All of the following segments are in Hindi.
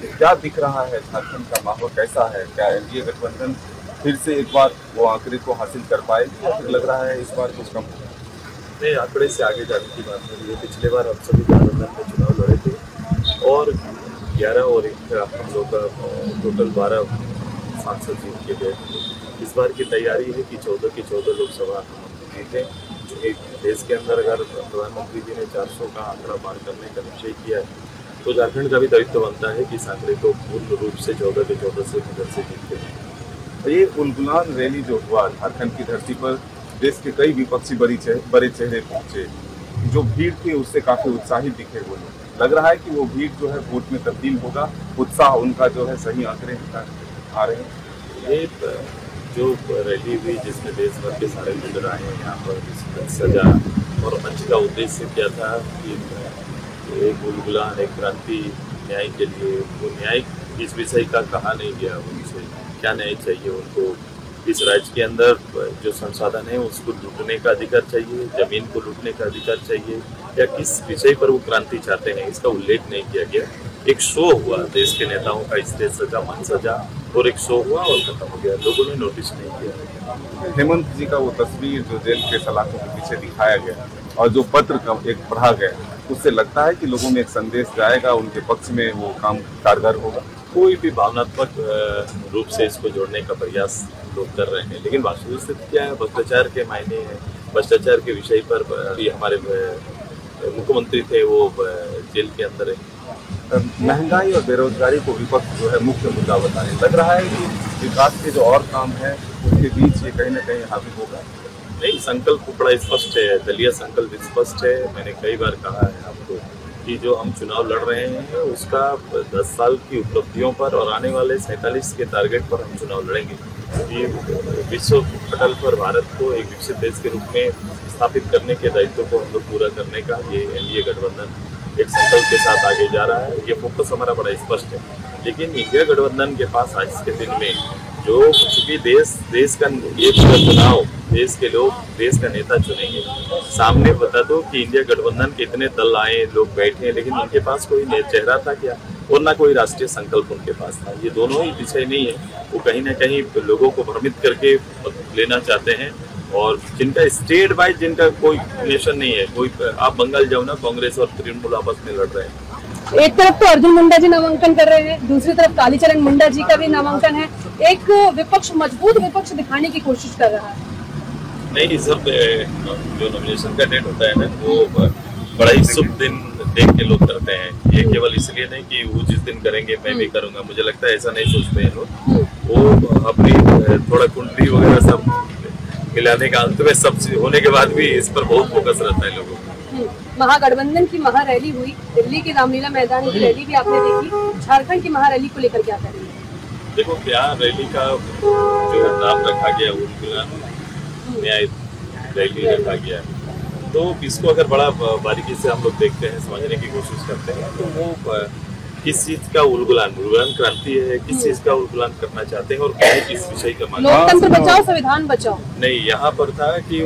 क्या दिख रहा है, झारखंड का माहौल कैसा है? क्या एनडीए गठबंधन फिर से एक बार वो आंकड़े को हासिल कर पाएगी या फिर लग रहा है इस बार कुछ कम होगा? नहीं, आंकड़े से आगे जाने की बात हो रही है। पिछले बार हम सभी गठबंधन में चुनाव लड़े थे और 11 और 1 हम लोग का टोटल 12 सांसद जीत के गए। इस बार की तैयारी है कि 14 की 14 लोकसभा हम जीतें। चूँकि देश के अंदर अगर प्रधानमंत्री जी ने 400 का आंकड़ा पार करने का निश्चय किया है तो झारखंड का भी दायित्व बनता है कि इस आंकड़े को पूर्ण रूप से 14 के 14 से इधर से जीतते हैं। ये उलगुलान रैली जो हुआ झारखंड की धरती पर, देश के कई विपक्षी बड़े चेहरे पहुंचे, जो भीड़ थी उससे काफी उत्साहित दिखे वो लोग। लग रहा है कि वो भीड़ जो है वोट में तब्दील होगा, उत्साह उनका जो है सही आंकड़े आ रहे हैं। ये जो रैली हुई जिसमें देश भर के सारे लीडर आए हैं यहाँ पर, जिसमें सजा और मंच का उद्देश्य क्या था कि एक उलगुलान, एक क्रांति न्याय के लिए, वो न्याय इस विषय का कहा नहीं गया, उनसे क्या न्याय चाहिए उनको। इस राज्य के अंदर जो संसाधन है उसको लूटने का अधिकार चाहिए, जमीन को लूटने का अधिकार चाहिए, या किस विषय पर वो क्रांति चाहते हैं इसका उल्लेख नहीं किया गया। एक शो हुआ, देश के नेताओं का स्टेज सजा, मंच सजा और एक शो हुआ और खत्म हो गया, लोगों ने नोटिस नहीं किया। हेमंत जी का वो तस्वीर जो जेल के सलाखों के पीछे दिखाया गया और जो पत्र का एक पढ़ा गया, उससे लगता है कि लोगों में एक संदेश जाएगा, उनके पक्ष में वो काम कारगर होगा। कोई भी भावनात्मक रूप से इसको जोड़ने का प्रयास लोग कर रहे हैं, लेकिन वास्तविक स्थिति क्या है? भ्रष्टाचार के मायने हैं। भ्रष्टाचार के विषय पर भी हमारे मुख्यमंत्री थे वो जेल के अंदर है। महंगाई और बेरोजगारी को विपक्ष जो है मुख्य मुद्दा बताने लग रहा है कि विकास के जो और काम है उसके बीच ये कहीं ना कहीं हावी होगा। नहीं, संकल्प बड़ा स्पष्ट है, दलीय संकल्प स्पष्ट है। मैंने कई बार कहा है आपको कि जो हम चुनाव लड़ रहे हैं उसका 10 साल की उपलब्धियों पर और आने वाले 47 के टारगेट पर हम चुनाव लड़ेंगे। ये विश्व पटल पर भारत को एक विकसित देश के रूप में स्थापित करने के दायित्व को हम लोग पूरा करने का ये एनडीए गठबंधन एक संकल्प के साथ आगे जा रहा है। ये फोकस हमारा बड़ा स्पष्ट है। लेकिन इंडिया गठबंधन के पास आज के दिन में जो चूंकि देश का ये पूरा चुनाव देश के लोग देश का नेता चुनेंगे, सामने बता दो कि इंडिया गठबंधन के इतने दल आए, लोग बैठे, लेकिन उनके पास कोई चेहरा था क्या और ना कोई राष्ट्रीय संकल्प उनके पास था। ये दोनों ही विषय नहीं है, वो कहीं ना कहीं लोगों को भ्रमित करके लेना चाहते हैं। और जिनका स्टेट वाइज जिनका कोई नेशन नहीं है, कोई आप बंगाल जाओ ना, कांग्रेस और तृणमूल आपस में लड़ रहे हैं। एक तरफ तो अर्जुन मुंडा जी नामांकन कर रहे हैं, दूसरी तरफ कालीचरण मुंडा जी का भी नामांकन है। एक विपक्ष मजबूत विपक्ष दिखाने की कोशिश कर रहा है। नहीं, सब जो नॉमिनेशन का डेट होता है ना, वो बड़ा ही शुभ दिन देख के लोग करते हैं। ये केवल इसलिए नहीं कि वो जिस दिन करेंगे मैं भी करूंगा, मुझे लगता है ऐसा नहीं सोचते हैं लोग। वो अपनी थोड़ा कुंडली वगैरह सब मिलाने का अंत में सब होने के बाद भी इस पर बहुत फोकस रहता है लोगों को। महागठबंधन की महारैली हुई, दिल्ली के रामलीला मैदान की रैली भी आपने देखी, झारखंड की महारैली को लेकर क्या करेंगे? देखो, क्या रैली का जो नाम रखा गया उलगुलान न्याय रैली रखा गया है, तो इसको अगर बड़ा बारीकी से हम लोग देखते हैं, समझने की कोशिश करते हैं, तो वो किस चीज का उलगुलान क्रांति है, किस चीज का उलगुलान करना चाहते हैं और क्या किस विषय का मांग। लोकतंत्र बचाओ, संविधान बचाओ। नहीं, यहाँ पर था कि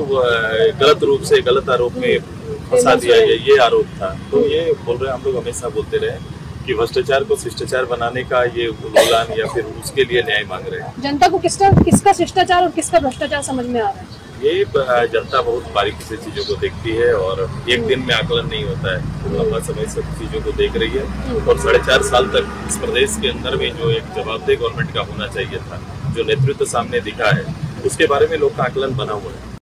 गलत रूप से गलत आरोप में फंसा दिया गया, ये आरोप था। तो ये बोल रहे हम लोग हमेशा बोलते रहे कि भ्रष्टाचार को शिष्टाचार बनाने का ये उलगुलान या फिर उसके लिए न्याय मांग रहे हैं। जनता को किसका शिष्टाचार और किसका भ्रष्टाचार समझ में आ रहा है? ये जनता बहुत बारीकी से चीजों को देखती है और एक दिन में आकलन नहीं होता है, लंबा समय से चीजों को देख रही है। और 4.5 साल तक इस प्रदेश के अंदर में जो एक जवाबदेह गवर्नमेंट का होना चाहिए था, जो नेतृत्व सामने दिखा है, उसके बारे में लोग का आकलन बना हुआ है।